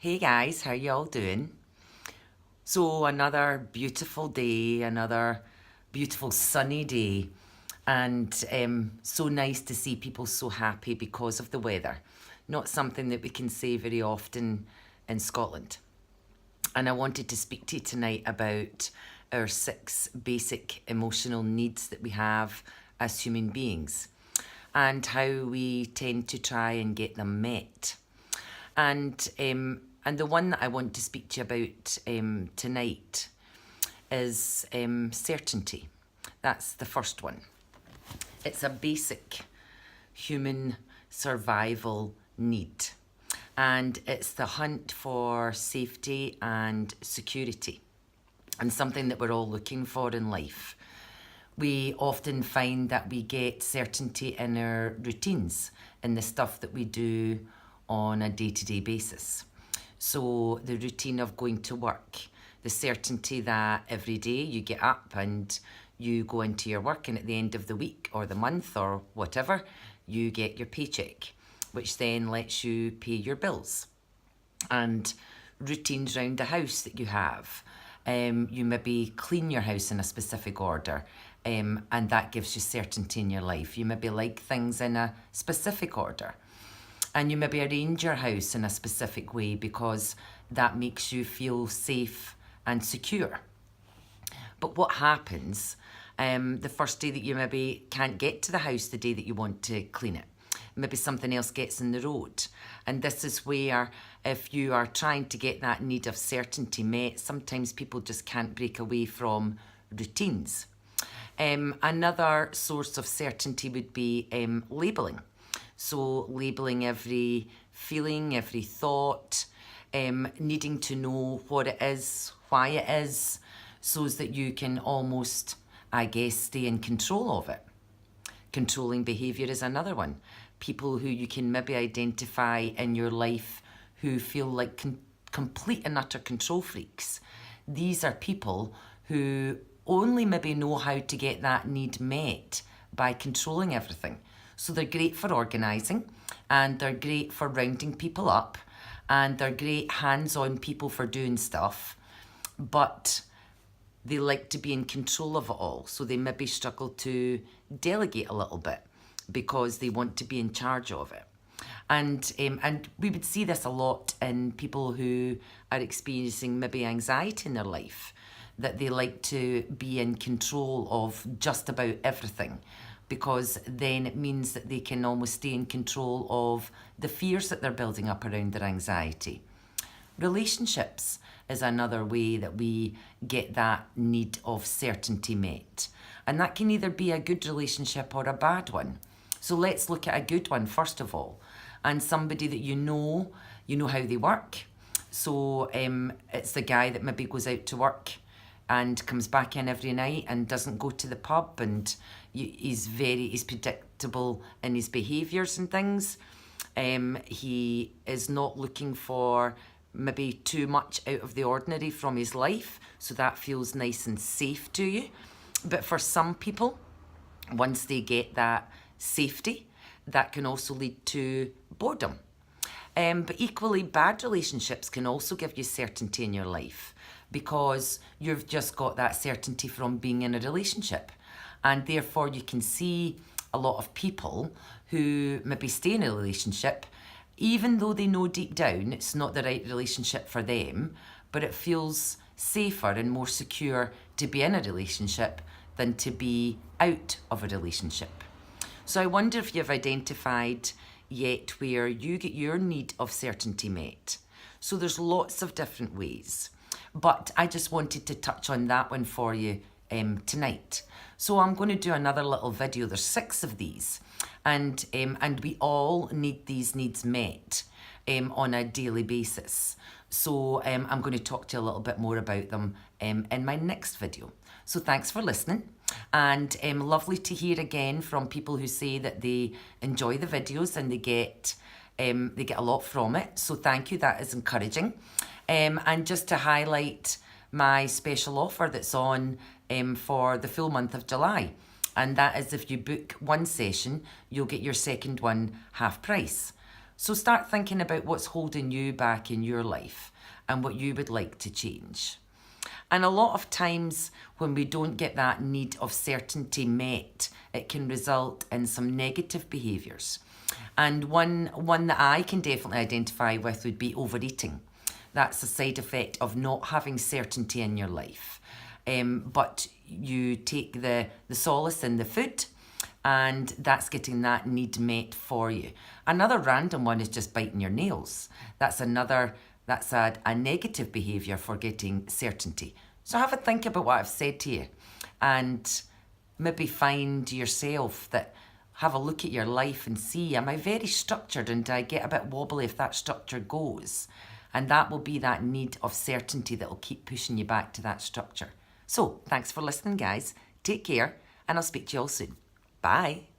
Hey guys, how y'all doing? So another beautiful day, another beautiful sunny day, and so nice to see people so happy because of the weather. Not something that we can say very often in Scotland. And I wanted to speak to you tonight about our 6 basic emotional needs that we have as human beings and how we tend to try and get them met. And the one that I want to speak to you about tonight is certainty. That's the first one. It's a basic human survival need, and it's the hunt for safety and security, and something that we're all looking for in life. We often find that we get certainty in our routines, in the stuff that we do on a day-to-day basis. So the routine of going to work, the certainty that every day you get up and you go into your work, and at the end of the week or the month or whatever, you get your paycheck, which then lets you pay your bills. And routines around the house that you have. You maybe clean your house in a specific order, and that gives you certainty in your life. You maybe like things in a specific order. And you maybe arrange your house in a specific way because that makes you feel safe and secure. But what happens the first day that you maybe can't get to the house the day that you want to clean it? Maybe something else gets in the road. And this is where, if you are trying to get that need of certainty met, sometimes people just can't break away from routines. Another source of certainty would be labelling. So labelling every feeling, every thought, needing to know what it is, why it is, so that you can almost, I guess, stay in control of it. Controlling behaviour is another one. People who you can maybe identify in your life who feel like complete and utter control freaks. These are people who only maybe know how to get that need met by controlling everything. So they're great for organising, and they're great for rounding people up, and they're great hands-on people for doing stuff, but they like to be in control of it all. So they maybe struggle to delegate a little bit because they want to be in charge of it. And we would see this a lot in people who are experiencing maybe anxiety in their life, that they like to be in control of just about everything, because then it means that they can almost stay in control of the fears that they're building up around their anxiety. Relationships is another way that we get that need of certainty met. And that can either be a good relationship or a bad one. So let's look at a good one first of all. And somebody that you know how they work. So it's the guy that maybe goes out to work and comes back in every night and doesn't go to the pub, and he's predictable in his behaviours and things. He is not looking for maybe too much out of the ordinary from his life, so that feels nice and safe to you. But for some people, once they get that safety, that can also lead to boredom. But equally, bad relationships can also give you certainty in your life, because you've just got that certainty from being in a relationship. And therefore you can see a lot of people who maybe stay in a relationship, even though they know deep down it's not the right relationship for them, but it feels safer and more secure to be in a relationship than to be out of a relationship. So I wonder if you've identified yet where you get your need of certainty met. So there's lots of different ways, but I just wanted to touch on that one for you tonight. So I'm going to do another little video. There's 6 of these, and we all need these needs met on a daily basis. So I'm going to talk to you a little bit more about them in my next video. So thanks for listening, and lovely to hear again from people who say that they enjoy the videos and they get a lot from it. So thank you, that is encouraging. And just to highlight my special offer that's on for the full month of July. And that is, if you book one session, you'll get your second one half price. So start thinking about what's holding you back in your life and what you would like to change. And a lot of times when we don't get that need of certainty met, it can result in some negative behaviours. And one that I can definitely identify with would be overeating. That's a side effect of not having certainty in your life. But you take the solace in the food, and that's getting that need met for you. Another random one is just biting your nails. That's a negative behaviour for getting certainty. So have a think about what I've said to you, and maybe find yourself have a look at your life and see, am I very structured and do I get a bit wobbly if that structure goes? And that will be that need of certainty that will keep pushing you back to that structure. So thanks for listening, guys. Take care, and I'll speak to you all soon. Bye.